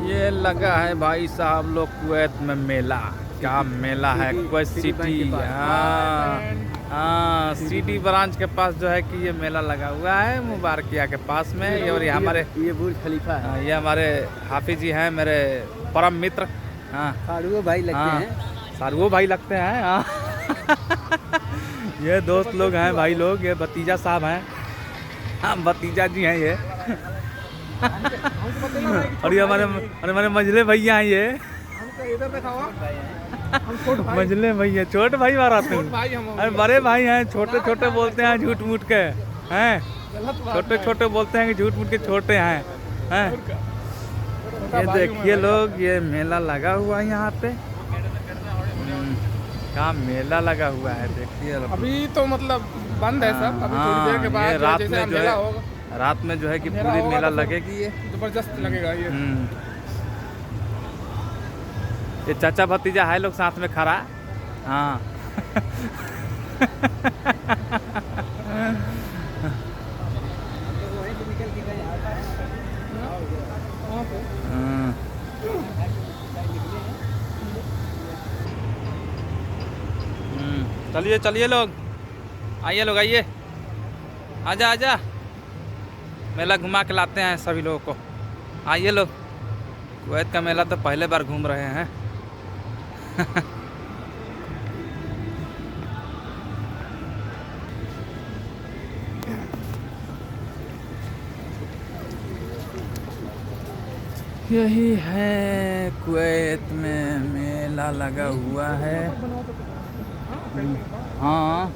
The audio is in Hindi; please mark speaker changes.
Speaker 1: ये लगा है भाई साहब लोग कुवैत में मेला। क्या मेला है कुवैत सिटी। हाँ सिटी ब्रांच के पास जो है कि ये मेला लगा हुआ है मुबारकिया के पास में। ये और ये हमारे
Speaker 2: ये बुर्ज खलीफा है।
Speaker 1: ये हमारे हाफिज जी हैं मेरे परम मित्र। हाँ
Speaker 2: सारुओ भाई लगते हैं।
Speaker 1: सारुओ भाई लगते हैं। हाँ ये दोस्त लोग हैं भाई लोग। ये भतीजा साहब हैं। हाँ भतीजा जी हैं ये। और ये हमारे मझले भैया हैं ये। मझले भैया छोटे भाई मारा तुम। अरे बड़े भाई हैं छोटे छोटे बोलते हैं झूठ मूठ के हैं। छोटे छोटे बोलते हैं कि झूठ मूठ के छोटे हैं। ये देखिए लोग ये मेला लगा हुआ है यहाँ पे। क्या मेला लगा हुआ है देखिए।
Speaker 3: अभी तो मतलब बंद है सब। अभी थोड़ी देर के बाद
Speaker 1: रात
Speaker 3: जैसे
Speaker 1: में जो
Speaker 3: मेला
Speaker 1: है
Speaker 3: होगा,
Speaker 1: रात में जो है कि पूरी मेला लगेगी ये
Speaker 3: जबरदस्त लगेगा ये।
Speaker 1: ये चाचा भतीजा है लोग साथ में खड़ा। हाँ चलिए चलिए लोग आइए लोग आइए। आजा आजा मेला घुमा के लाते हैं सभी लोगों को। आइए लोग कुवैत का मेला तो पहले बार घूम रहे हैं। यही है कुवैत में मेला लगा हुआ है। हाँ